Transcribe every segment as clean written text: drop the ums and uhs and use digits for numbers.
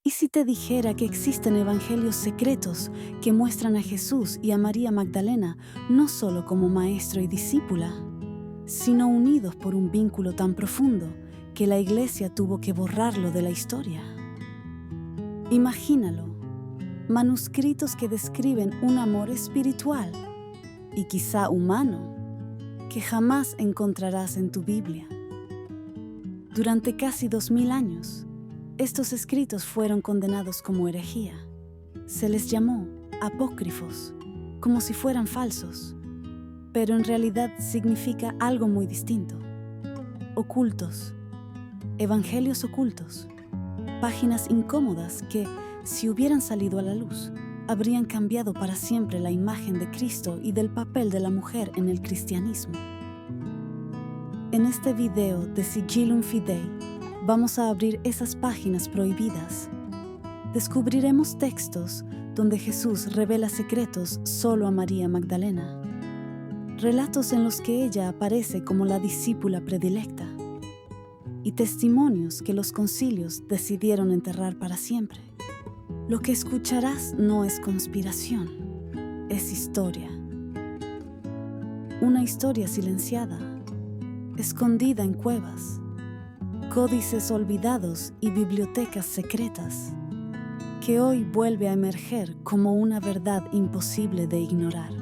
¿Y si te dijera que existen evangelios secretos que muestran a Jesús y a María Magdalena no solo como maestro y discípula, sino unidos por un vínculo tan profundo que la Iglesia tuvo que borrarlo de la historia? Imagínalo, manuscritos que describen un amor espiritual y quizá humano que jamás encontrarás en tu Biblia. Durante casi 2000 años, estos escritos fueron condenados como herejía. Se les llamó apócrifos, como si fueran falsos, pero en realidad significa algo muy distinto. Ocultos, evangelios ocultos, páginas incómodas que, si hubieran salido a la luz, habrían cambiado para siempre la imagen de Cristo y del papel de la mujer en el cristianismo. En este video de Sigillum Fidei, vamos a abrir esas páginas prohibidas. Descubriremos textos donde Jesús revela secretos solo a María Magdalena, relatos en los que ella aparece como la discípula predilecta, y testimonios que los concilios decidieron enterrar para siempre. Lo que escucharás no es conspiración, es historia. Una historia silenciada, escondida en cuevas, códices olvidados y bibliotecas secretas, que hoy vuelve a emerger como una verdad imposible de ignorar.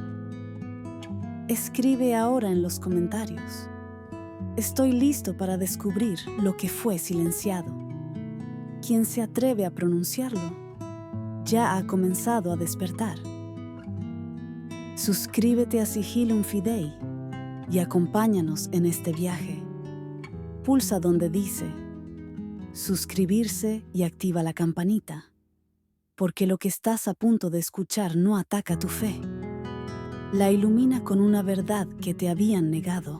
Escribe ahora en los comentarios: estoy listo para descubrir lo que fue silenciado. Quien se atreve a pronunciarlo ya ha comenzado a despertar. Suscríbete a Sigillum Fidei y acompáñanos en este viaje. Pulsa donde dice suscribirse y activa la campanita, porque lo que estás a punto de escuchar no ataca tu fe, la ilumina con una verdad que te habían negado.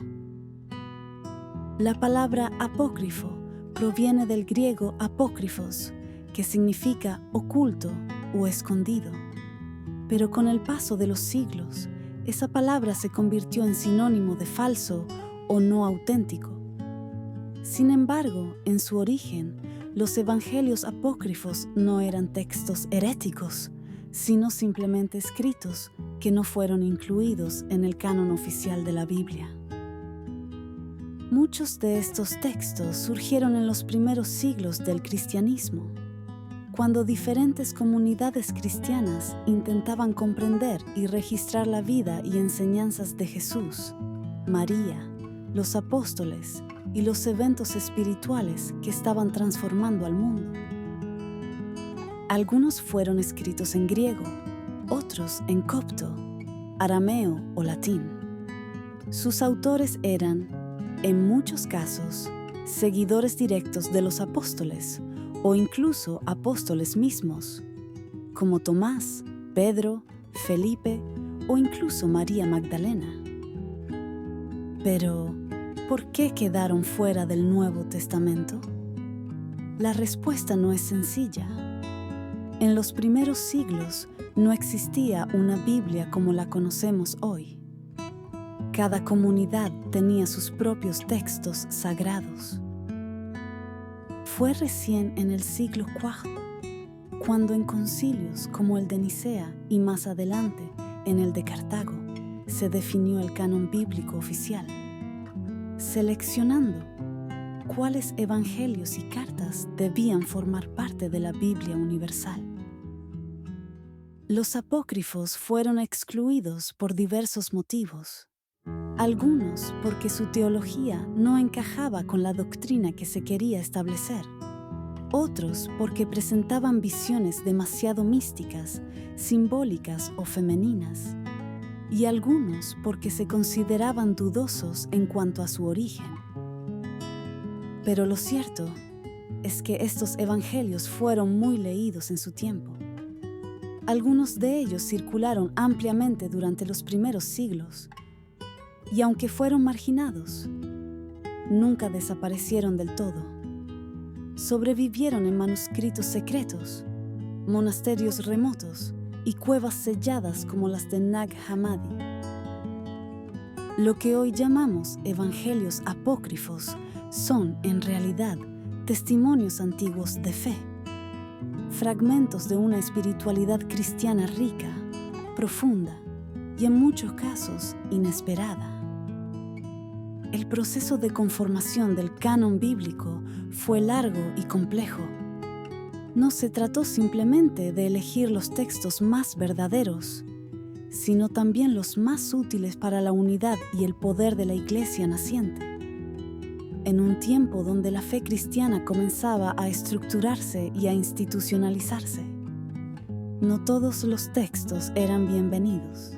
La palabra apócrifo proviene del griego apócrifos, que significa oculto o escondido. Pero con el paso de los siglos, esa palabra se convirtió en sinónimo de falso o no auténtico. Sin embargo, en su origen, los evangelios apócrifos no eran textos heréticos, sino simplemente escritos que no fueron incluidos en el canon oficial de la Biblia. Muchos de estos textos surgieron en los primeros siglos del cristianismo, cuando diferentes comunidades cristianas intentaban comprender y registrar la vida y enseñanzas de Jesús, María, los apóstoles y los eventos espirituales que estaban transformando al mundo. Algunos fueron escritos en griego, otros en copto, arameo o latín. Sus autores eran, en muchos casos, seguidores directos de los apóstoles o incluso apóstoles mismos, como Tomás, Pedro, Felipe o incluso María Magdalena. Pero, ¿por qué quedaron fuera del Nuevo Testamento? La respuesta no es sencilla. En los primeros siglos no existía una Biblia como la conocemos hoy. Cada comunidad tenía sus propios textos sagrados. Fue recién en el siglo IV, cuando en concilios como el de Nicea y más adelante en el de Cartago, se definió el canon bíblico oficial, seleccionando cuáles evangelios y cartas debían formar parte de la Biblia universal. Los apócrifos fueron excluidos por diversos motivos. Algunos porque su teología no encajaba con la doctrina que se quería establecer. Otros porque presentaban visiones demasiado místicas, simbólicas o femeninas. Y algunos porque se consideraban dudosos en cuanto a su origen. Pero lo cierto es que estos evangelios fueron muy leídos en su tiempo. Algunos de ellos circularon ampliamente durante los primeros siglos, y aunque fueron marginados, nunca desaparecieron del todo. Sobrevivieron en manuscritos secretos, monasterios remotos y cuevas selladas como las de Nag Hammadi. Lo que hoy llamamos evangelios apócrifos son, en realidad, testimonios antiguos de fe, fragmentos de una espiritualidad cristiana rica, profunda y en muchos casos inesperada. El proceso de conformación del canon bíblico fue largo y complejo. No se trató simplemente de elegir los textos más verdaderos, sino también los más útiles para la unidad y el poder de la Iglesia naciente. En un tiempo donde la fe cristiana comenzaba a estructurarse y a institucionalizarse, no todos los textos eran bienvenidos.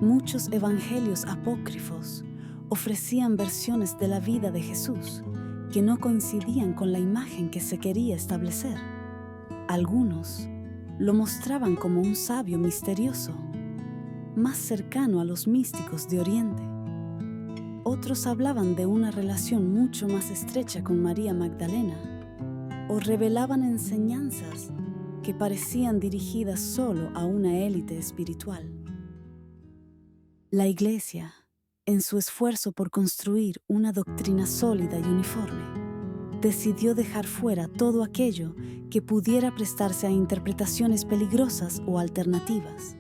Muchos evangelios apócrifos ofrecían versiones de la vida de Jesús que no coincidían con la imagen que se quería establecer. Algunos lo mostraban como un sabio misterioso, más cercano a los místicos de Oriente. Otros hablaban de una relación mucho más estrecha con María Magdalena, o revelaban enseñanzas que parecían dirigidas solo a una élite espiritual. La Iglesia, en su esfuerzo por construir una doctrina sólida y uniforme, decidió dejar fuera todo aquello que pudiera prestarse a interpretaciones peligrosas o alternativas.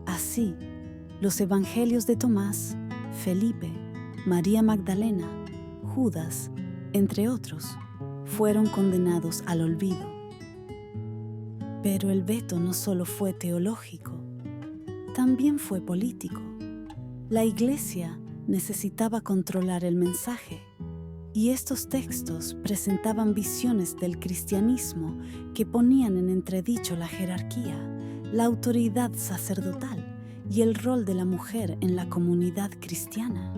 Así, los evangelios de Tomás, Felipe, María Magdalena, Judas, entre otros, fueron condenados al olvido. Pero el veto no solo fue teológico, también fue político. La Iglesia necesitaba controlar el mensaje, y estos textos presentaban visiones del cristianismo que ponían en entredicho la jerarquía, la autoridad sacerdotal y el rol de la mujer en la comunidad cristiana.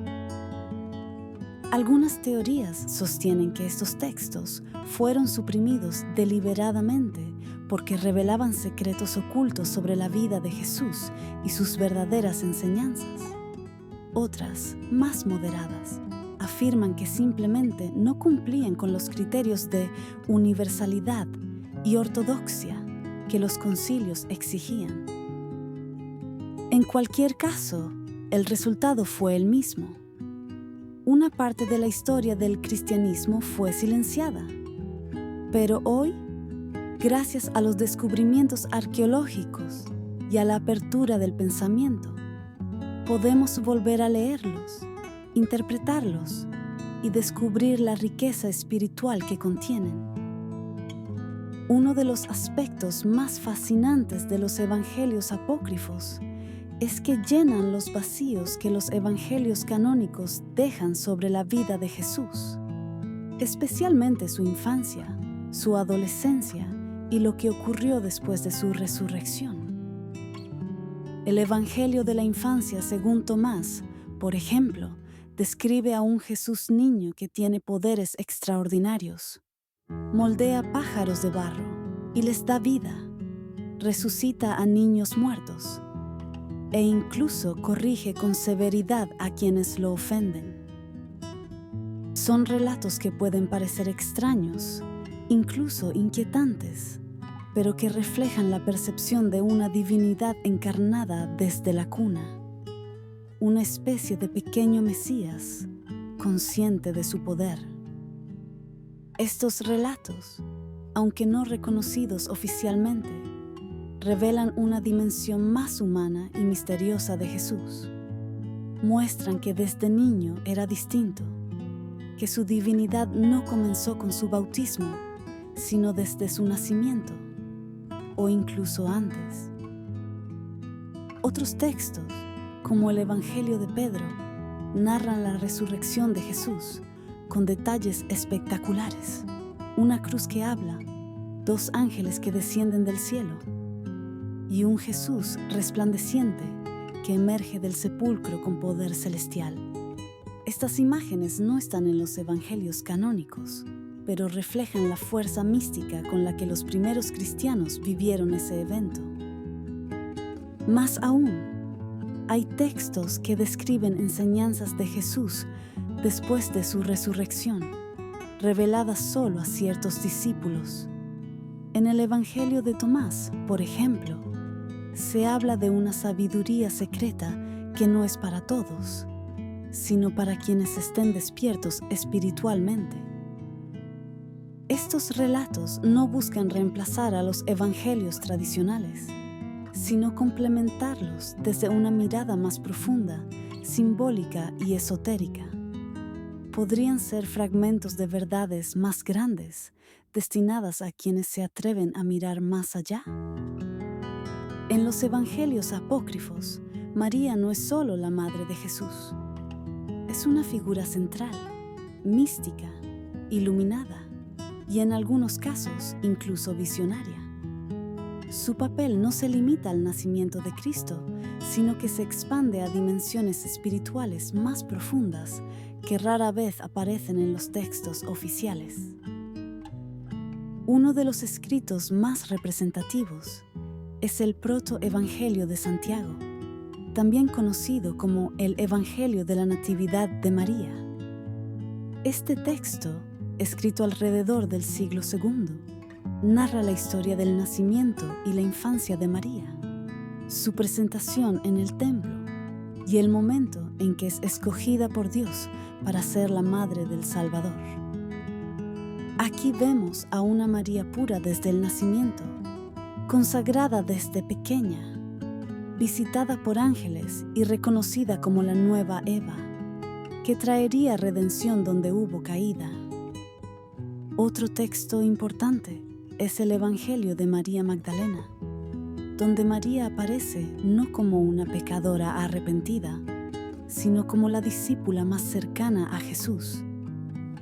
Algunas teorías sostienen que estos textos fueron suprimidos deliberadamente porque revelaban secretos ocultos sobre la vida de Jesús y sus verdaderas enseñanzas. Otras, más moderadas, afirman que simplemente no cumplían con los criterios de universalidad y ortodoxia que los concilios exigían. En cualquier caso, el resultado fue el mismo. Una parte de la historia del cristianismo fue silenciada, pero hoy, gracias a los descubrimientos arqueológicos y a la apertura del pensamiento, podemos volver a leerlos, interpretarlos y descubrir la riqueza espiritual que contienen. Uno de los aspectos más fascinantes de los evangelios apócrifos es que llenan los vacíos que los evangelios canónicos dejan sobre la vida de Jesús, especialmente su infancia, su adolescencia y lo que ocurrió después de su resurrección. El Evangelio de la infancia según Tomás, por ejemplo, describe a un Jesús niño que tiene poderes extraordinarios. Moldea pájaros de barro y les da vida, resucita a niños muertos e incluso corrige con severidad a quienes lo ofenden. Son relatos que pueden parecer extraños, incluso inquietantes, pero que reflejan la percepción de una divinidad encarnada desde la cuna, una especie de pequeño Mesías, consciente de su poder. Estos relatos, aunque no reconocidos oficialmente, revelan una dimensión más humana y misteriosa de Jesús. Muestran que desde niño era distinto, que su divinidad no comenzó con su bautismo, sino desde su nacimiento, o incluso antes. Otros textos, como el Evangelio de Pedro, narran la resurrección de Jesús con detalles espectaculares. Una cruz que habla, 2 ángeles que descienden del cielo y un Jesús resplandeciente que emerge del sepulcro con poder celestial. Estas imágenes no están en los evangelios canónicos, pero reflejan la fuerza mística con la que los primeros cristianos vivieron ese evento. Más aún, hay textos que describen enseñanzas de Jesús después de su resurrección, reveladas solo a ciertos discípulos. En el Evangelio de Tomás, por ejemplo, se habla de una sabiduría secreta que no es para todos, sino para quienes estén despiertos espiritualmente. Estos relatos no buscan reemplazar a los evangelios tradicionales, sino complementarlos desde una mirada más profunda, simbólica y esotérica. Podrían ser fragmentos de verdades más grandes, destinadas a quienes se atreven a mirar más allá. En los evangelios apócrifos, María no es solo la madre de Jesús. Es una figura central, mística, iluminada y en algunos casos incluso visionaria. Su papel no se limita al nacimiento de Cristo, sino que se expande a dimensiones espirituales más profundas que rara vez aparecen en los textos oficiales. Uno de los escritos más representativos es el Protoevangelio de Santiago, también conocido como el Evangelio de la Natividad de María. Este texto, escrito alrededor del siglo II, narra la historia del nacimiento y la infancia de María, su presentación en el templo y el momento en que es escogida por Dios para ser la madre del Salvador. Aquí vemos a una María pura desde el nacimiento, consagrada desde pequeña, visitada por ángeles y reconocida como la nueva Eva, que traería redención donde hubo caída. Otro texto importante es el Evangelio de María Magdalena, donde María aparece no como una pecadora arrepentida, sino como la discípula más cercana a Jesús,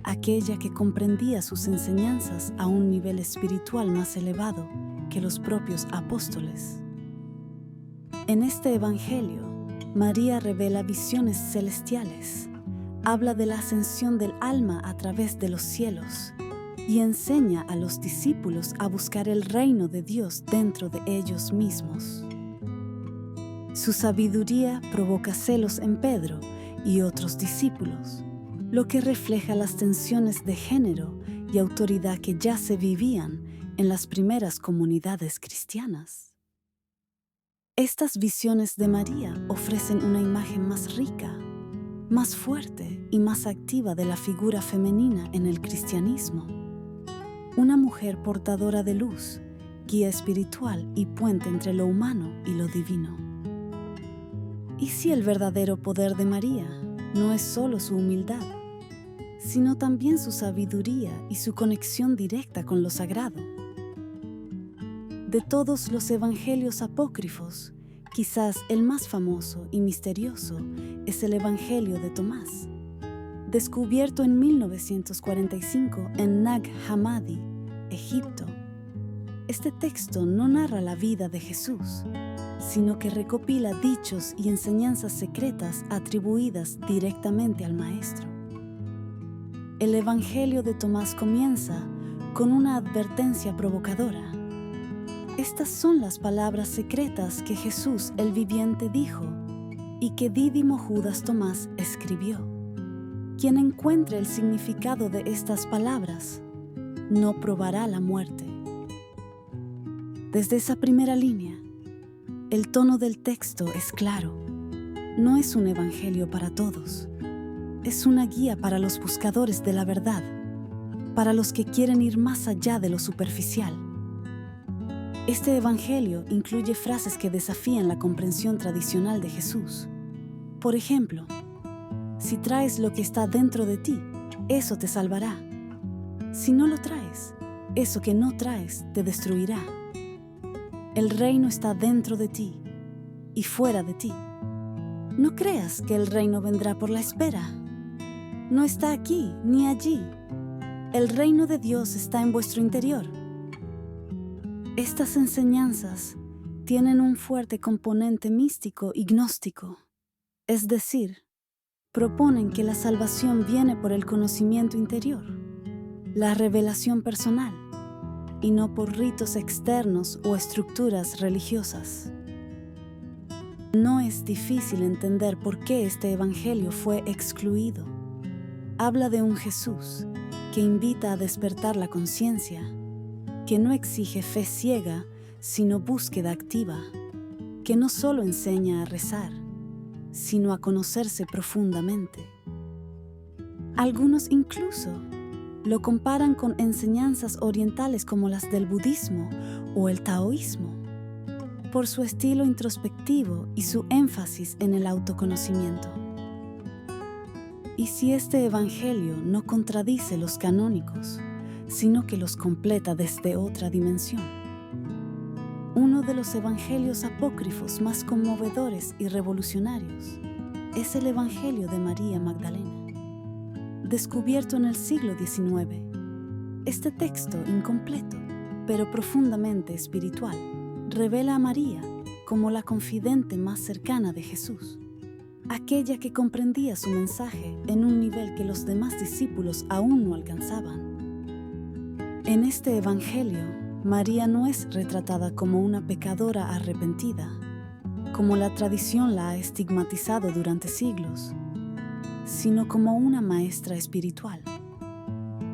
aquella que comprendía sus enseñanzas a un nivel espiritual más elevado que los propios apóstoles. En este Evangelio, María revela visiones celestiales, habla de la ascensión del alma a través de los cielos y enseña a los discípulos a buscar el reino de Dios dentro de ellos mismos. Su sabiduría provoca celos en Pedro y otros discípulos, lo que refleja las tensiones de género y autoridad que ya se vivían en las primeras comunidades cristianas. Estas visiones de María ofrecen una imagen más rica, más fuerte y más activa de la figura femenina en el cristianismo. Una mujer portadora de luz, guía espiritual y puente entre lo humano y lo divino. ¿Y si el verdadero poder de María no es solo su humildad, sino también su sabiduría y su conexión directa con lo sagrado? De todos los evangelios apócrifos, quizás el más famoso y misterioso es el Evangelio de Tomás, descubierto en 1945 en Nag Hammadi, Egipto. Este texto no narra la vida de Jesús, sino que recopila dichos y enseñanzas secretas atribuidas directamente al Maestro. El Evangelio de Tomás comienza con una advertencia provocadora. Estas son las palabras secretas que Jesús el viviente dijo y que Dídimo Judas Tomás escribió. Quien encuentre el significado de estas palabras no probará la muerte. Desde esa primera línea, el tono del texto es claro. No es un evangelio para todos. Es una guía para los buscadores de la verdad, para los que quieren ir más allá de lo superficial. Este evangelio incluye frases que desafían la comprensión tradicional de Jesús. Por ejemplo, si traes lo que está dentro de ti, eso te salvará. Si no lo traes, eso que no traes te destruirá. El reino está dentro de ti y fuera de ti. No creas que el reino vendrá por la espera. No está aquí ni allí. El reino de Dios está en vuestro interior. Estas enseñanzas tienen un fuerte componente místico y gnóstico, es decir, proponen que la salvación viene por el conocimiento interior, la revelación personal, y no por ritos externos o estructuras religiosas. No es difícil entender por qué este evangelio fue excluido. Habla de un Jesús que invita a despertar la conciencia, que no exige fe ciega, sino búsqueda activa, que no solo enseña a rezar, sino a conocerse profundamente. Algunos incluso lo comparan con enseñanzas orientales como las del budismo o el taoísmo, por su estilo introspectivo y su énfasis en el autoconocimiento. Y si este evangelio no contradice los canónicos, sino que los completa desde otra dimensión. Uno de los evangelios apócrifos más conmovedores y revolucionarios es el Evangelio de María Magdalena. Descubierto en el siglo XIX, este texto incompleto, pero profundamente espiritual, revela a María como la confidente más cercana de Jesús, aquella que comprendía su mensaje en un nivel que los demás discípulos aún no alcanzaban. En este evangelio, María no es retratada como una pecadora arrepentida, como la tradición la ha estigmatizado durante siglos, sino como una maestra espiritual.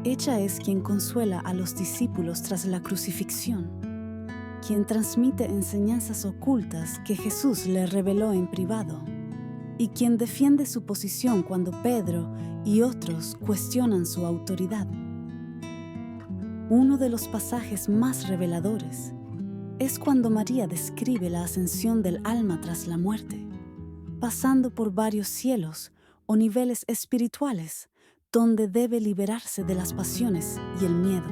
Ella es quien consuela a los discípulos tras la crucifixión, quien transmite enseñanzas ocultas que Jesús le reveló en privado, y quien defiende su posición cuando Pedro y otros cuestionan su autoridad. Uno de los pasajes más reveladores es cuando María describe la ascensión del alma tras la muerte, pasando por varios cielos o niveles espirituales donde debe liberarse de las pasiones y el miedo.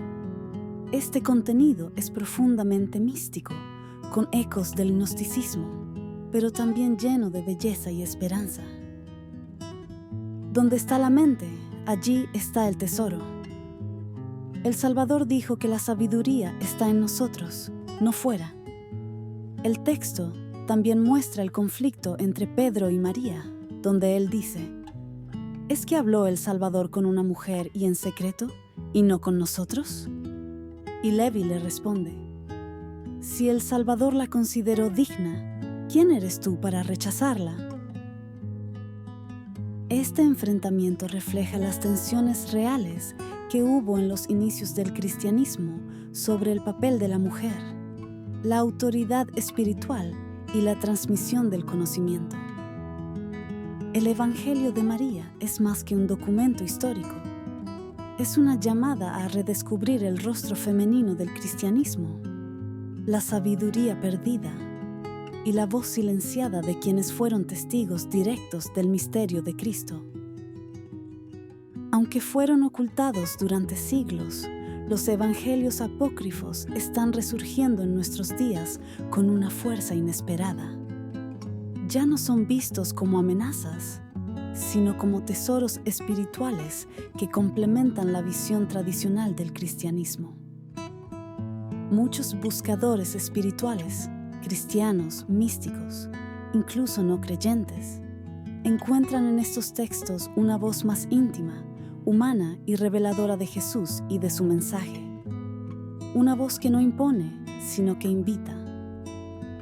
Este contenido es profundamente místico, con ecos del gnosticismo, pero también lleno de belleza y esperanza. Donde está la mente, allí está el tesoro. El Salvador dijo que la sabiduría está en nosotros, no fuera. El texto también muestra el conflicto entre Pedro y María, donde él dice: ¿es que habló el Salvador con una mujer y en secreto, y no con nosotros? Y Levi le responde: si el Salvador la consideró digna, ¿quién eres tú para rechazarla? Este enfrentamiento refleja las tensiones reales que hubo en los inicios del cristianismo sobre el papel de la mujer, la autoridad espiritual y la transmisión del conocimiento. El Evangelio de María es más que un documento histórico. Es una llamada a redescubrir el rostro femenino del cristianismo, la sabiduría perdida y la voz silenciada de quienes fueron testigos directos del misterio de Cristo. Aunque fueron ocultados durante siglos, los evangelios apócrifos están resurgiendo en nuestros días con una fuerza inesperada. Ya no son vistos como amenazas, sino como tesoros espirituales que complementan la visión tradicional del cristianismo. Muchos buscadores espirituales, cristianos, místicos, incluso no creyentes, encuentran en estos textos una voz más íntima, humana y reveladora de Jesús y de su mensaje. Una voz que no impone, sino que invita,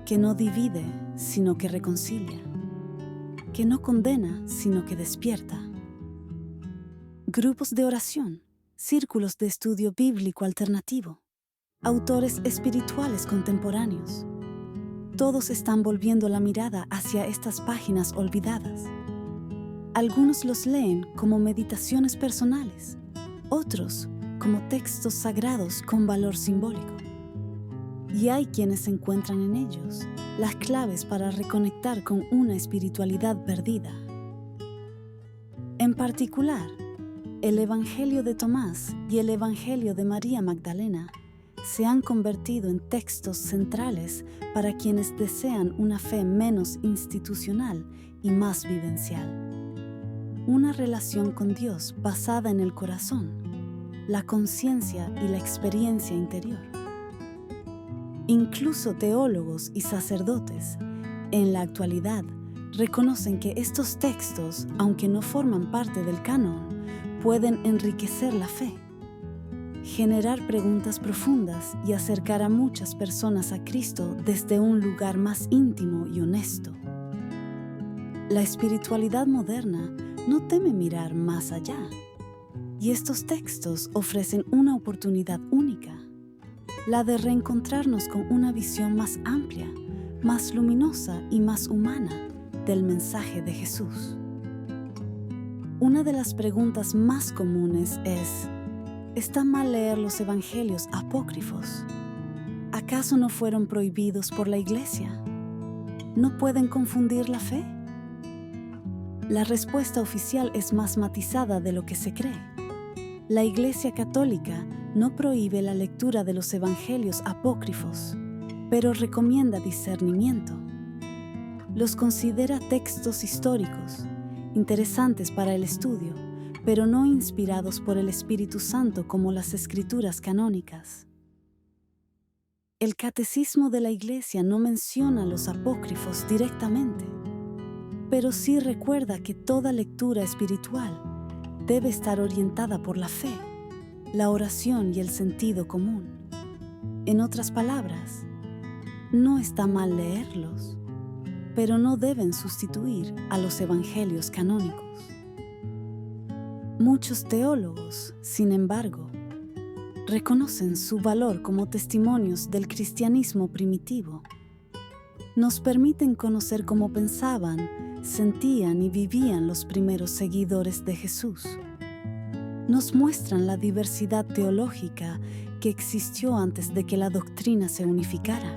que no divide, sino que reconcilia, que no condena, sino que despierta. Grupos de oración, círculos de estudio bíblico alternativo, autores espirituales contemporáneos. Todos están volviendo la mirada hacia estas páginas olvidadas. Algunos los leen como meditaciones personales, otros como textos sagrados con valor simbólico. Y hay quienes encuentran en ellos las claves para reconectar con una espiritualidad perdida. En particular, el Evangelio de Tomás y el Evangelio de María Magdalena se han convertido en textos centrales para quienes desean una fe menos institucional y más vivencial. Una relación con Dios basada en el corazón, la conciencia y la experiencia interior. Incluso teólogos y sacerdotes, en la actualidad, reconocen que estos textos, aunque no forman parte del canon, pueden enriquecer la fe, generar preguntas profundas y acercar a muchas personas a Cristo desde un lugar más íntimo y honesto. La espiritualidad moderna no teme mirar más allá, y estos textos ofrecen una oportunidad única, la de reencontrarnos con una visión más amplia, más luminosa y más humana del mensaje de Jesús. Una de las preguntas más comunes es: ¿Está mal leer los evangelios apócrifos? ¿Acaso no fueron prohibidos por la Iglesia? ¿No pueden confundir la fe? La respuesta oficial es más matizada de lo que se cree. La Iglesia Católica no prohíbe la lectura de los evangelios apócrifos, pero recomienda discernimiento. Los considera textos históricos, interesantes para el estudio, pero no inspirados por el Espíritu Santo como las escrituras canónicas. El Catecismo de la Iglesia no menciona los apócrifos directamente, pero sí recuerda que toda lectura espiritual debe estar orientada por la fe, la oración y el sentido común. En otras palabras, no está mal leerlos, pero no deben sustituir a los evangelios canónicos. Muchos teólogos, sin embargo, reconocen su valor como testimonios del cristianismo primitivo. Nos permiten conocer cómo pensaban, sentían y vivían los primeros seguidores de Jesús. Nos muestran la diversidad teológica que existió antes de que la doctrina se unificara.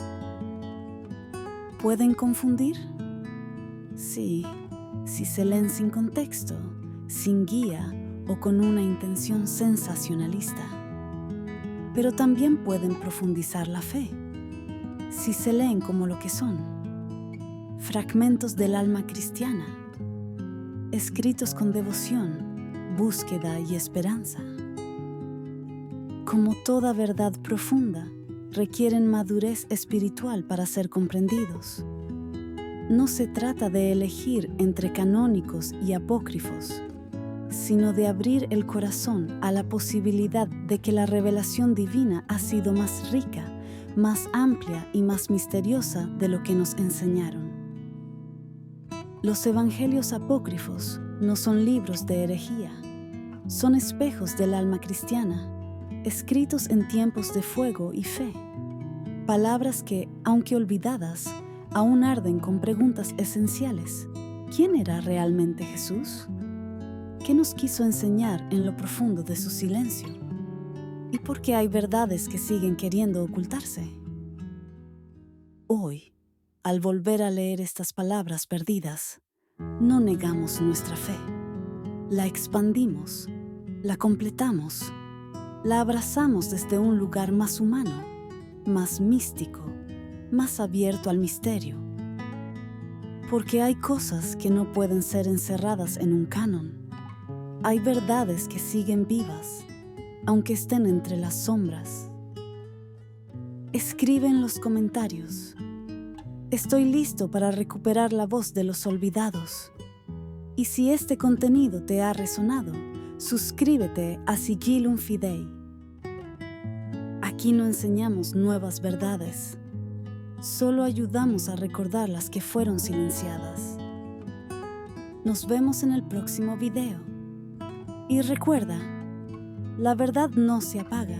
¿Pueden confundir? Sí, si se leen sin contexto, sin guía o con una intención sensacionalista. Pero también pueden profundizar la fe, si se leen como lo que son: fragmentos del alma cristiana, escritos con devoción, búsqueda y esperanza. Como toda verdad profunda, requieren madurez espiritual para ser comprendidos. No se trata de elegir entre canónicos y apócrifos, sino de abrir el corazón a la posibilidad de que la revelación divina ha sido más rica, más amplia y más misteriosa de lo que nos enseñaron. Los evangelios apócrifos no son libros de herejía, son espejos del alma cristiana, escritos en tiempos de fuego y fe. Palabras que, aunque olvidadas, aún arden con preguntas esenciales. ¿Quién era realmente Jesús? ¿Qué nos quiso enseñar en lo profundo de su silencio? ¿Y por qué hay verdades que siguen queriendo ocultarse? Hoy, al volver a leer estas palabras perdidas, no negamos nuestra fe. La expandimos, la completamos, la abrazamos desde un lugar más humano, más místico, más abierto al misterio. Porque hay cosas que no pueden ser encerradas en un canon. Hay verdades que siguen vivas, aunque estén entre las sombras. Escribe en los comentarios: estoy listo para recuperar la voz de los olvidados. Y si este contenido te ha resonado, suscríbete a Sigillum Fidei. Aquí no enseñamos nuevas verdades, solo ayudamos a recordar las que fueron silenciadas. Nos vemos en el próximo video. Y recuerda, la verdad no se apaga,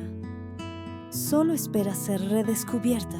solo espera ser redescubierta.